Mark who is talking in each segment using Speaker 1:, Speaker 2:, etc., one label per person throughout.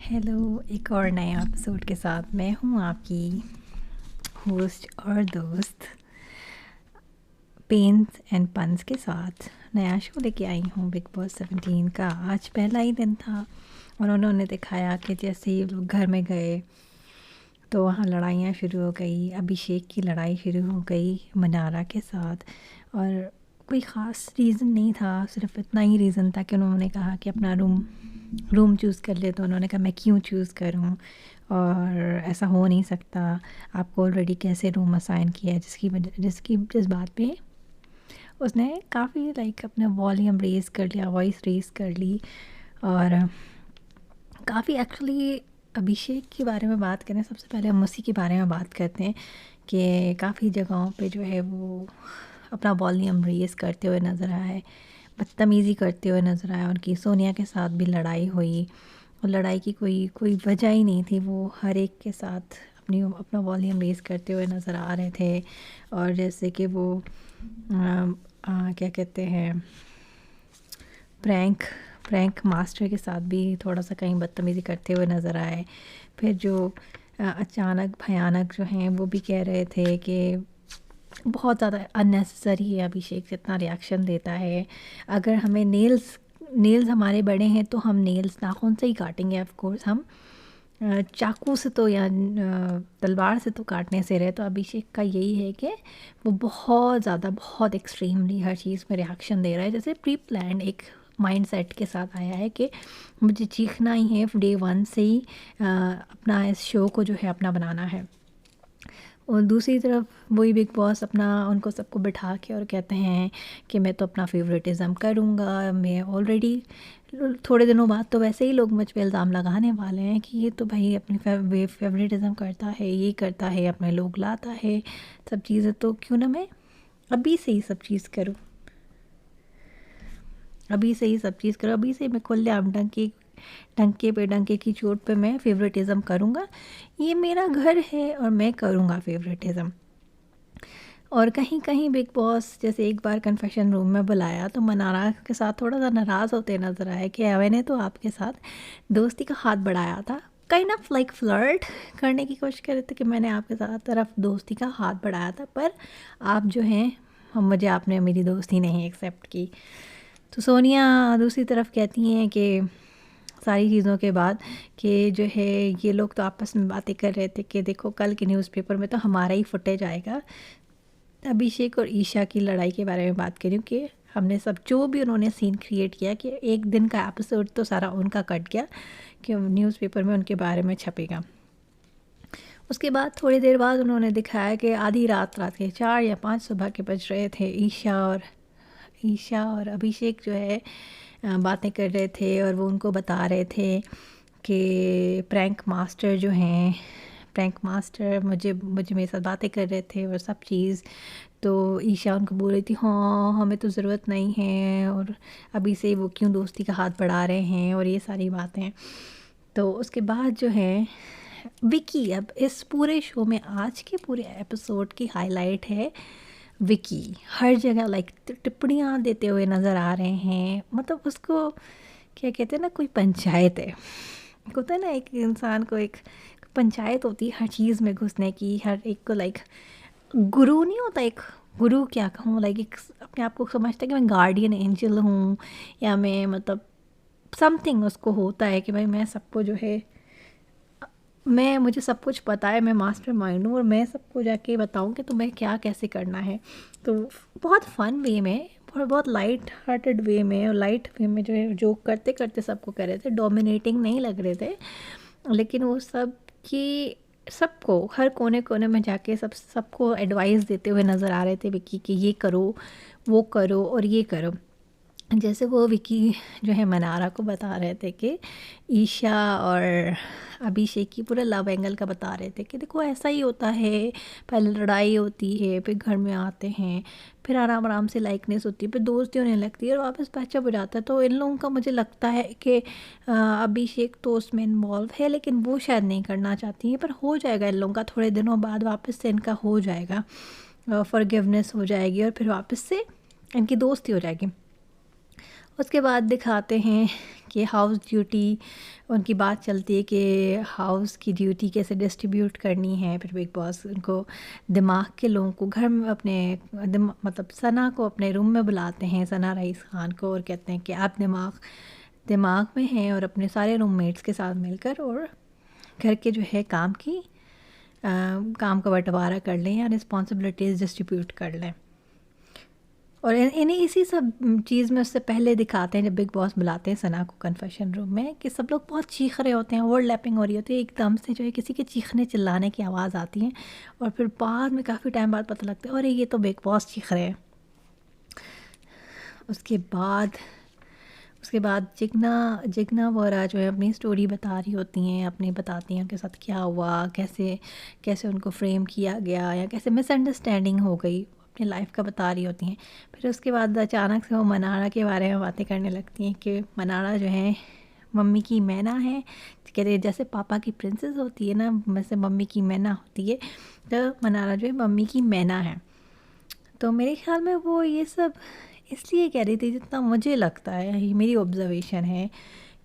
Speaker 1: Hello, एक और नए एपिसोड के साथ मैं हूँ आपकी होस्ट और दोस्त पेन्स एंड पन्स के साथ नया शो लेके आई हूँ बिग बॉस 17 का। आज पहला ही दिन था और उन्होंने दिखाया कि जैसे ही लोग घर में गए तो वहाँ लड़ाइयाँ शुरू हो गई। अभिषेक की लड़ाई शुरू हो गई मनारा के साथ और कोई ख़ास रीज़न नहीं था, सिर्फ इतना ही रीज़न था कि उन्होंने कहा कि अपना रूम चूज़ कर ले। तो उन्होंने कहा मैं क्यों चूज़ करूं, और ऐसा हो नहीं सकता, आपको ऑलरेडी कैसे रूम असाइन किया है। जिस बात पे उसने काफ़ी अपना वॉल्यूम रेज़ कर लिया, वॉइस रेज़ कर ली। और काफ़ी एक्चुअली अभिषेक के बारे में बात करें, सबसे पहले हम उसी के बारे में बात करते हैं कि काफ़ी जगहों पे जो है वो अपना वॉल्यूम रेज़ करते हुए नज़र आए, बदतमीज़ी करते हुए नज़र आया। उनकी सोनिया के साथ भी लड़ाई हुई और लड़ाई की कोई वजह ही नहीं थी। वो हर एक के साथ अपना वॉल्यूम रेज़ करते हुए नज़र आ रहे थे। और जैसे कि वो क्या कहते हैं, प्रैंक मास्टर के साथ भी थोड़ा सा कहीं बदतमीज़ी करते हुए नज़र आए। फिर जो अचानक भयानक जो हैं वो भी कह रहे थे कि बहुत ज़्यादा अननेसेसरी है अभिषेक जितना रिएक्शन देता है। अगर हमें नेल्स हमारे बड़े हैं तो हम नेल्स नाखून से ही काटेंगे। ऑफ कोर्स हम चाकू से तो या तलवार से तो काटने से रहे। तो अभिषेक का यही है कि वो बहुत एक्सट्रीमली हर चीज़ में रिएक्शन दे रहा है, जैसे प्री प्लान एक माइंडसेट के साथ आया है कि मुझे चीखना ही है डे वन से ही, अपना इस शो को जो है अपना बनाना है। और दूसरी तरफ वही बिग बॉस अपना उनको सबको बिठा के और कहते हैं कि मैं तो अपना फेवरेटिज़म करूँगा। मैं ऑलरेडी थोड़े दिनों बाद तो वैसे ही लोग मुझ पे इल्ज़ाम लगाने वाले हैं कि ये तो भाई अपनी फेवरेटिज़म करता है, ये करता है, अपने लोग लाता है, सब चीज़ें। तो क्यों ना मैं अभी से ही सब चीज़ करूँ, अभी से मैं खुलेआम डंके की चोट पे मैं फेवरेटिज़म करूँगा। ये मेरा घर है और मैं करूँगा फेवरेटिज़म। और कहीं कहीं बिग बॉस जैसे एक बार कन्फेशन रूम में बुलाया तो मनारा के साथ थोड़ा सा नाराज़ होते नज़र आए कि मैंने तो आपके साथ दोस्ती का हाथ बढ़ाया था, काइंड ऑफ लाइक फ्लर्ट करने की कोशिश कर रहे थे कि मैंने आपके साथ तरफ दोस्ती का हाथ बढ़ाया था, पर आप जो हैं आपने मेरी दोस्ती नहीं एक्सेप्ट की। तो सोनिया दूसरी तरफ कहती हैं कि सारी चीज़ों के बाद कि जो है ये लोग तो आपस में बातें कर रहे थे कि देखो कल के न्यूज़पेपर में तो हमारा ही फुटेज आएगा। अभिषेक और ईशा की लड़ाई के बारे में बात करूँ कि हमने सब जो भी उन्होंने सीन क्रिएट किया कि एक दिन का एपिसोड तो सारा उनका कट गया कि न्यूज़पेपर में उनके बारे में छपेगा। उसके बाद थोड़ी देर बाद उन्होंने दिखाया कि आधी रात के 4 या 5 सुबह के बज रहे थे। ईशा और अभिषेक जो है बातें कर रहे थे और वो उनको बता रहे थे कि प्रैंक मास्टर मुझे मेरे साथ बातें कर रहे थे और सब चीज़। तो ईशा उनको बोल रही थी हाँ हमें तो ज़रूरत नहीं है, और अभी से वो क्यों दोस्ती का हाथ बढ़ा रहे हैं और ये सारी बातें। तो उसके बाद जो है विकी, अब इस पूरे शो में आज के पूरे एपिसोड की हाईलाइट है विकी। हर जगह टिप्पणियाँ देते हुए नज़र आ रहे हैं। मतलब उसको क्या कहते हैं ना, कोई पंचायत है, होता है ना एक इंसान को एक पंचायत होती है हर चीज़ में घुसने की, हर एक को गुरु नहीं होता, एक गुरु क्या कहूँ, एक अपने आप को समझता है कि मैं गार्डियन एंजल हूँ या मैं मतलब समथिंग उसको होता है कि भाई मैं सबको जो है मुझे सब कुछ पता है, मैं मास्टर माइंड हूँ और मैं सबको जाके बताऊँ कि तुम्हें क्या कैसे करना है। तो बहुत फ़न वे में और बहुत लाइट हार्टेड वे में और लाइट वे में जो है जोक करते करते सबको कर रहे थे, डोमिनेटिंग नहीं लग रहे थे, लेकिन वो सबको हर कोने कोने में जाके सबको एडवाइस देते हुए नज़र आ रहे थे विकी कि ये करो, वो करो और ये करो। जैसे वो विकी जो है मनारा को बता रहे थे कि ईशा और अभिषेक की पूरा लव एंगल का बता रहे थे कि देखो ऐसा ही होता है, पहले लड़ाई होती है, फिर घर में आते हैं, फिर आराम आराम से लाइकनेस होती है, फिर दोस्ती होने लगती है और वापस पैचअप हो जाता है। तो इन लोगों का मुझे लगता है कि अभिषेक तो उसमें इन्वॉल्व है, लेकिन वो शायद नहीं करना चाहती हैं, पर हो जाएगा इन लोगों का थोड़े दिनों बाद, वापस से इनका हो जाएगा, फॉरगिवनेस हो जाएगी और फिर वापस से इनकी दोस्ती हो जाएगी। उसके बाद दिखाते हैं कि हाउस ड्यूटी, उनकी बात चलती है कि हाउस की ड्यूटी कैसे डिस्ट्रीब्यूट करनी है। फिर बिग बॉस उनको दिमाग के लोगों को घर में अपने मतलब सना को अपने रूम में बुलाते हैं, सना रईस खान को, और कहते हैं कि आप दिमाग में हैं और अपने सारे रूममेट्स के साथ मिलकर और घर के जो है काम का बंटवारा कर लें या रिस्पॉन्सिबिलिटीज़ डिस्ट्रीब्यूट कर लें। और इन्हीं इसी सब चीज़ में उससे पहले दिखाते हैं जब बिग बॉस बुलाते हैं सना को कन्फेशन रूम में कि सब लोग बहुत चीख रहे होते हैं, ओवरलैपिंग हो रही होती है, एकदम से जो है किसी के चीखने चिल्लाने की आवाज़ आती है और फिर बाद में काफ़ी टाइम बाद पता लगता है अरे ये तो बिग बॉस चीख रहे हैं। उसके बाद जिगना वोरा जो है अपनी स्टोरी बता रही होती हैं, बताती हैं उनके साथ क्या हुआ, कैसे कैसे उनको फ्रेम किया गया या कैसे मिसअंडरस्टैंडिंग हो गई, अपनी लाइफ का बता रही होती हैं। फिर उसके बाद अचानक से वो मनारा के बारे में बातें करने लगती हैं कि मनारा जो है मम्मी की मैना है, कहते हैं जैसे पापा की प्रिंसेस होती है ना, वैसे मम्मी की मैना होती है, तो मनारा जो है मम्मी की मैना है। तो मेरे ख्याल में वो ये सब इसलिए कह रही थी, जितना मुझे लगता है, ये मेरी ऑब्ज़र्वेशन है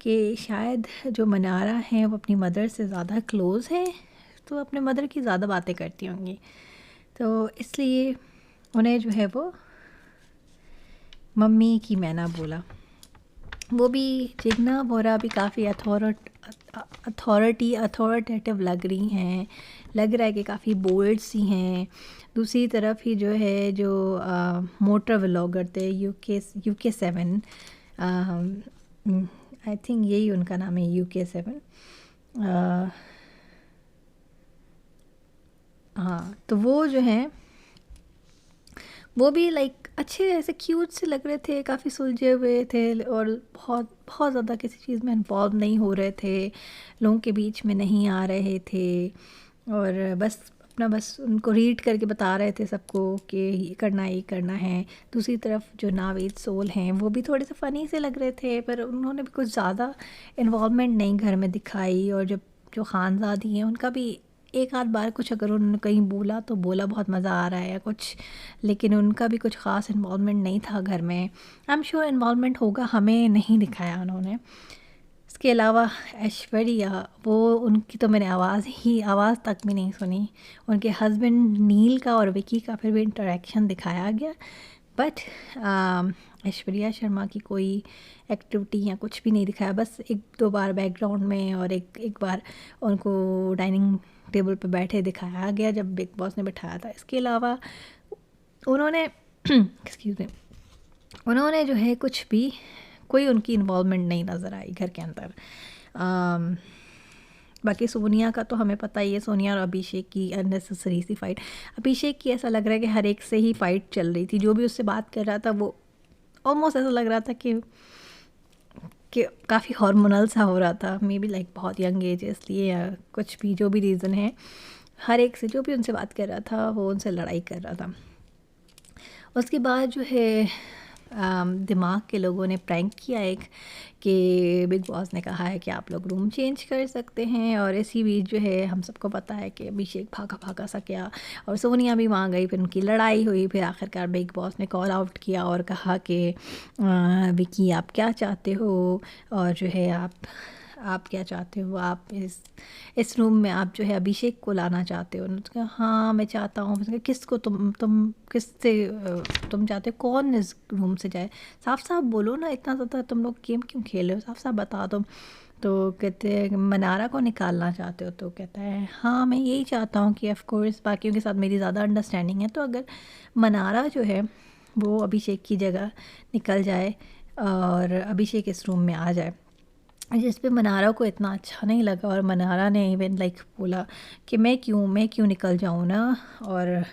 Speaker 1: कि शायद जो मनारा हैं वो अपनी मदर से ज़्यादा क्लोज़ हैं, तो अपने मदर की ज़्यादा बातें करती होंगी, तो इसलिए उन्हें जो है वो मम्मी की मैना बोला। वो भी जिगना वोरा भी काफ़ी अथॉरिटेटिव लग रही हैं, लग रहा है कि काफ़ी बोल्ड सी हैं। दूसरी तरफ ही जो है जो मोटर व्लॉगर थे UK7, आई थिंक यही उनका नाम है, UK7। हाँ, तो वो जो हैं वो भी लाइक अच्छे ऐसे क्यूट से लग रहे थे, काफ़ी सुलझे हुए थे और बहुत बहुत ज़्यादा किसी चीज़ में इन्वॉल्व नहीं हो रहे थे, लोगों के बीच में नहीं आ रहे थे और बस उनको रीड करके बता रहे थे सबको कि ये करना है। दूसरी तरफ जो नावेद सोल हैं वो भी थोड़े से फ़नी से लग रहे थे, पर उन्होंने भी कुछ ज़्यादा इन्वॉल्वमेंट नहीं घर में दिखाई। और जो खानज़ादी हैं उनका भी एक आध बार कुछ अगर उन्होंने कहीं बोला तो बोला बहुत मज़ा आ रहा है या कुछ, लेकिन उनका भी कुछ ख़ास इन्वॉल्वमेंट नहीं था घर में। आई एम श्योर इन्वॉल्वमेंट होगा, हमें नहीं दिखाया उन्होंने। इसके अलावा ऐश्वर्या, वो उनकी तो मैंने आवाज़ तक भी नहीं सुनी। उनके हस्बैंड नील का और विकी का फिर भी इंटरेक्शन दिखाया गया, बट ऐश्वर्या शर्मा की कोई एक्टिविटी या कुछ भी नहीं दिखाया। बस एक दो बार बैकग्राउंड में और एक बार उनको डाइनिंग टेबल पर बैठे दिखाया गया जब बिग बॉस ने बिठाया था। इसके अलावा उन्होंने एक्सक्यूज़ मी, उन्होंने जो है कुछ भी कोई उनकी इन्वॉल्वमेंट नहीं नज़र आई घर के अंदर। बाकी सोनिया का तो हमें पता ही है, सोनिया और अभिषेक की अननेसेसरी सी फ़ाइट। अभिषेक की ऐसा लग रहा है कि हर एक से ही फ़ाइट चल रही थी, जो भी उससे बात कर रहा था वो ऑलमोस्ट ऐसा लग रहा था कि काफ़ी हार्मोनल सा हो रहा था। मे बी लाइक बहुत यंग एज है इसलिए, या कुछ भी जो भी रीज़न है, हर एक से जो भी उनसे बात कर रहा था वो उनसे लड़ाई कर रहा था। उसके बाद जो है दिमाग के लोगों ने प्रैंक किया एक, कि बिग बॉस ने कहा है कि आप लोग रूम चेंज कर सकते हैं। और इसी बीच जो है हम सबको पता है कि अभिषेक भागा सा गया और सोनिया भी वहाँ गई, फिर उनकी लड़ाई हुई। फिर आखिरकार बिग बॉस ने कॉल आउट किया और कहा कि विकी आप क्या चाहते हो, और जो है आप क्या चाहते हो, आप इस रूम में आप जो है अभिषेक को लाना चाहते हो। उसने कहा हाँ मैं चाहता हूँ। उसने कहा किसको, तुम किससे तुम चाहते हो, कौन इस रूम से जाए, साफ साफ बोलो ना, इतना ज़्यादा तुम लोग गेम क्यों खेल रहे हो, साफ साफ बता दो। तो कहते हैं मनारा को निकालना चाहते हो, तो कहता है हाँ मैं यही चाहता हूँ कि ऑफ़ कोर्स बाकियों के साथ मेरी ज़्यादा अंडरस्टैंडिंग है, तो अगर मनारा जो है वो अभिषेक की जगह निकल जाए और अभिषेक इस रूम में आ जाए। जिस पे मनारा को इतना अच्छा नहीं लगा और मनारा ने इवन लाइक बोला कि मैं क्यों निकल जाऊँ ना, और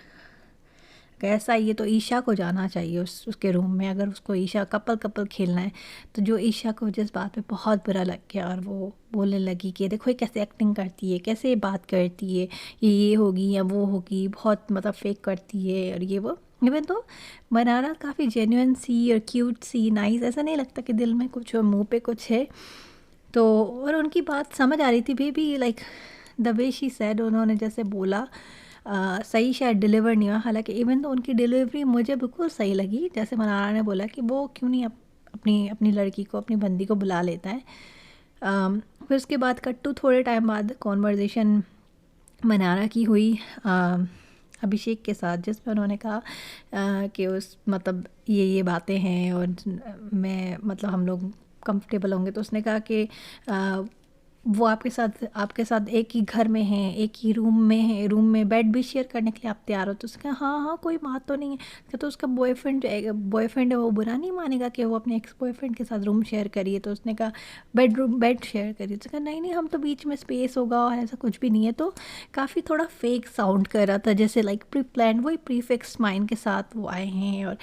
Speaker 1: ऐसा ये तो ईशा को जाना चाहिए उसके रूम में, अगर उसको ईशा कपल खेलना है। तो जो ईशा को जिस बात पे बहुत बुरा लग गया और वो बोलने लगी कि देखो ये कैसे एक्टिंग करती है, कैसे बात करती है, ये होगी या वो होगी, बहुत मतलब फेक करती है और ये वो। इवन तो मनारा काफ़ी जेन्युइन सी और क्यूट सी नाइस, ऐसा नहीं लगता कि दिल में कुछ और मुँह पे कुछ है। तो और उनकी बात समझ आ रही थी भी like the way she said, उन्होंने जैसे बोला सही शायद डिलीवर नहीं हुआ। हालांकि इवन तो उनकी डिलीवरी मुझे बिल्कुल सही लगी, जैसे मनारा ने बोला कि वो क्यों नहीं अपनी अपनी लड़की को, अपनी बंदी को बुला लेता है। फिर उसके बाद कट्टू थोड़े टाइम बाद कॉन्वर्जेशन मनारा की हुई अभिषेक के साथ, जिसमें उन्होंने कहा कि उस मतलब ये बातें हैं और मैं मतलब हम लोग कंफर्टेबल होंगे। तो उसने कहा कि वो आपके साथ एक ही घर में हैं, एक ही रूम में है, रूम में बेड भी शेयर करने के लिए आप तैयार हो? तो उसने कहा हाँ हाँ कोई बात तो नहीं है। तो उसका बॉयफ्रेंड है वो बुरा नहीं मानेगा कि वो अपने एक्स बॉयफ्रेंड के साथ रूम शेयर करिए? तो उसने कहा बेड शेयर करिए। तो उसने कहा नहीं हम तो बीच में स्पेस होगा और ऐसा कुछ भी नहीं है। तो काफ़ी थोड़ा फेक साउंड कर रहा था, जैसे लाइक प्री प्लान, वही प्रीफिक्स माइंड के साथ वो आए हैं और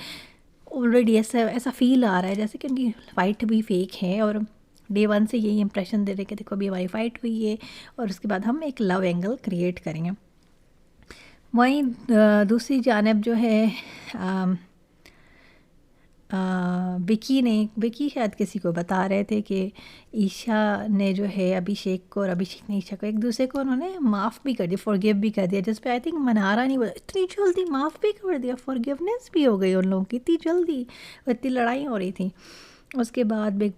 Speaker 1: ऑलरेडी ऐसा फील आ रहा है जैसे कि उनकी फ़ाइट भी फेक है और डे 1 से यही इंप्रेशन दे रहे कि देखो अभी हमारी फ़ाइट हुई है और उसके बाद हम एक लव एंगल क्रिएट करेंगे। वहीं दूसरी जानब जो है विकी शायद किसी को बता रहे थे कि ईशा ने जो है अभिषेक को और अभिषेक ने ईशा को एक दूसरे को उन्होंने माफ़ भी कर दिया, फॉरगिव भी कर दिया, जिस पे आई थिंक मनारा नहीं बोला इतनी जल्दी माफ़ भी कर दिया, फॉरगिवनेस भी हो गई उन लोगों की इतनी जल्दी, इतनी लड़ाई हो रही थी। उसके बाद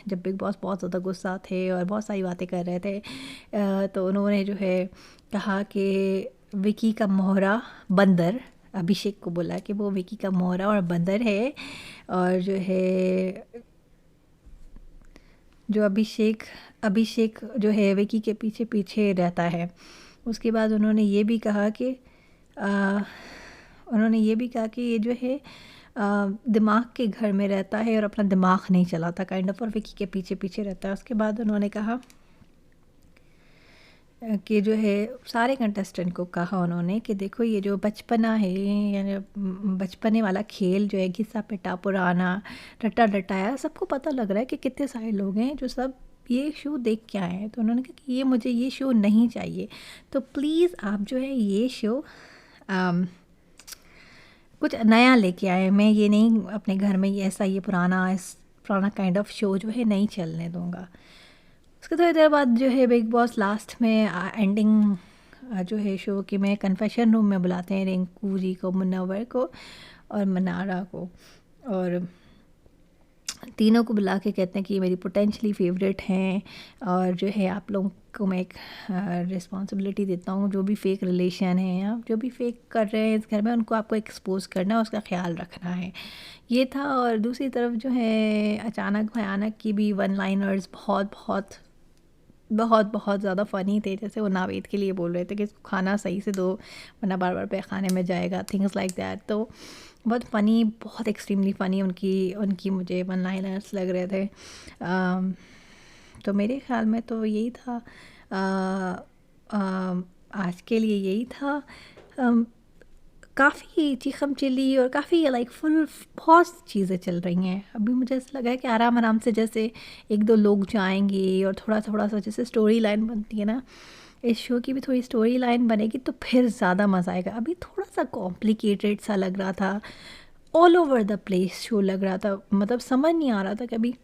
Speaker 1: जब बिग बॉस बहुत ज़्यादा गुस्सा थे और बहुत सारी बातें कर रहे थे तो उन्होंने जो है कहा कि विकी का मोहरा बंदर, अभिषेक को बोला कि वो विकी का मोहरा और बंदर है और जो है जो अभिषेक जो है विकी के पीछे पीछे रहता है। उसके बाद उन्होंने ये भी कहा कि ये जो है दिमाग के घर में रहता है और अपना दिमाग नहीं चलाता काइंड ऑफ, और विकी के पीछे पीछे रहता है। उसके बाद उन्होंने कहा कि जो है सारे कंटेस्टेंट को कहा उन्होंने कि देखो ये जो बचपना है, यानी बचपने वाला खेल जो है घिसा पिटा पुराना रटा रटाया, सबको पता लग रहा है कि कितने सारे लोग हैं जो सब ये शो देख के आए हैं। तो उन्होंने कहा कि मुझे ये शो नहीं चाहिए, तो प्लीज़ आप जो है ये शो कुछ नया लेके आए। मैं ये नहीं अपने घर में ये पुराना काइंड ऑफ शो जो है नहीं चलने दूँगा। उसके थोड़ी देर बाद जो है बिग बॉस लास्ट में एंडिंग जो है शो की में कन्फेशन रूम में बुलाते हैं रिंकू जी को, मुन्नवर को और मनारा को, और तीनों को बुला के कहते हैं कि ये मेरी पोटेंशली फेवरेट हैं और जो है आप लोगों को मैं एक रिस्पॉन्सिबिलिटी देता हूँ, जो भी फेक रिलेशन है या जो भी फेक कर रहे हैं इस घर में उनको आपको एक्सपोज करना है, उसका ख्याल रखना है। ये था। और दूसरी तरफ जो है अचानक भयानक की भी वन लाइनर्स बहुत ज़्यादा फ़नी थे, जैसे वो नावेद के लिए बोल रहे थे कि इसको खाना सही से दो वरना बार बार पैखाने में जाएगा, थिंग्स लाइक दैट। तो बहुत फ़नी, बहुत एक्सट्रीमली फ़नी उनकी मुझे वन लाइनर्स लग रहे थे। तो मेरे ख्याल में तो यही था, आज के लिए यही था। काफ़ी चीखम चिल्ली और काफ़ी लाइक बहुत चीज़ें चल रही हैं। अभी मुझे ऐसा लगा है कि आराम से जैसे एक दो लोग जाएंगे और थोड़ा सा जैसे स्टोरी लाइन बनती है ना, इस शो की भी थोड़ी स्टोरी लाइन बनेगी तो फिर ज़्यादा मज़ा आएगा। अभी थोड़ा सा कॉम्प्लिकेटेड सा लग रहा था, all over the place show लग रहा था, मतलब समझ नहीं आ रहा था। कभी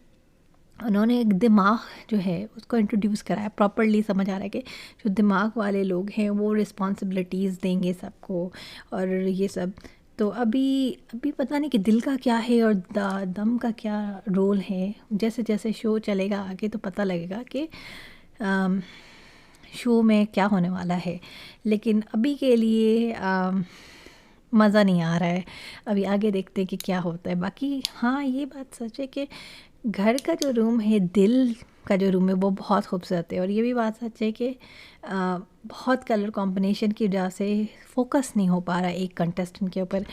Speaker 1: उन्होंने एक दिमाग जो है उसको इंट्रोड्यूस कराया, प्रॉपरली समझ आ रहा है कि जो दिमाग वाले लोग हैं वो रिस्पॉन्सिबिलिटीज़ देंगे सबको और ये सब। तो अभी पता नहीं कि दिल का क्या है और दम का क्या रोल है। जैसे जैसे शो चलेगा आगे तो पता लगेगा कि शो में क्या होने वाला है, लेकिन अभी के लिए मज़ा नहीं आ रहा है। अभी आगे देखते हैं कि क्या होता है। बाकी हाँ, ये बात सच है कि घर का जो रूम है, दिल का जो रूम है वो बहुत खूबसूरत है, और ये भी बात सच है कि बहुत कलर कॉम्बिनेशन की वजह से फोकस नहीं हो पा रहा है एक कंटेस्टेंट के ऊपर।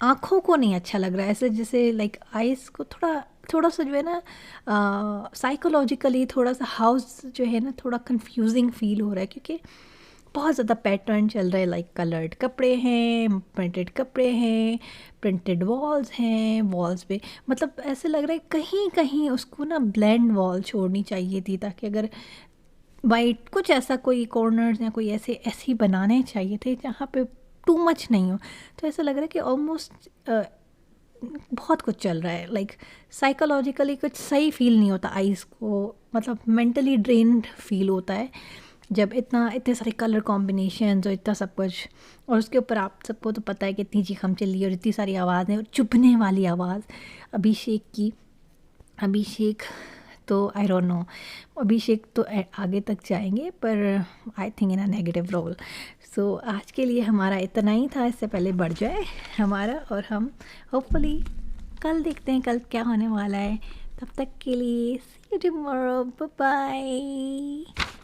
Speaker 1: आँखों को नहीं अच्छा लग रहा है, ऐसे जैसे लाइक आइज़ को थोड़ा सा जो है ना साइकोलॉजिकली थोड़ा सा हाउस जो है ना थोड़ा कंफ्यूजिंग फील हो रहा है, क्योंकि बहुत ज़्यादा पैटर्न चल रहा है। लाइक कलर्ड कपड़े हैं, प्रिंटेड कपड़े हैं, प्रिंटेड वॉल्स हैं, वॉल्स पे मतलब ऐसे लग रहा है कहीं कहीं उसको ना ब्लेंड वॉल छोड़नी चाहिए थी, ताकि अगर वाइट कुछ ऐसा कोई कॉर्नर्स या कोई ऐसे बनाने चाहिए थे जहाँ पे टू मच नहीं हो। तो ऐसा लग रहा है कि ऑलमोस्ट बहुत कुछ चल रहा है। लाइक साइकोलॉजिकली कुछ सही फील नहीं होता आइज़ को, मतलब मेंटली ड्रेन्ड फील होता है। जब इतने सारे कलर कॉम्बिनेशंस और इतना सब कुछ, और उसके ऊपर आप सबको तो पता है कि इतनी चीखम चिल्ली और इतनी सारी आवाज़ें और चुभने वाली आवाज़ अभिषेक की। अभिषेक तो आई डोंट नो, अभिषेक तो आगे तक जाएंगे पर I think in a negative role. So आज के लिए हमारा इतना ही था, इससे पहले बढ़ जाए हमारा, और हम होपफुली कल देखते हैं कल क्या होने वाला है। तब तक के लिए सी यू टुमारो, बाय बाय।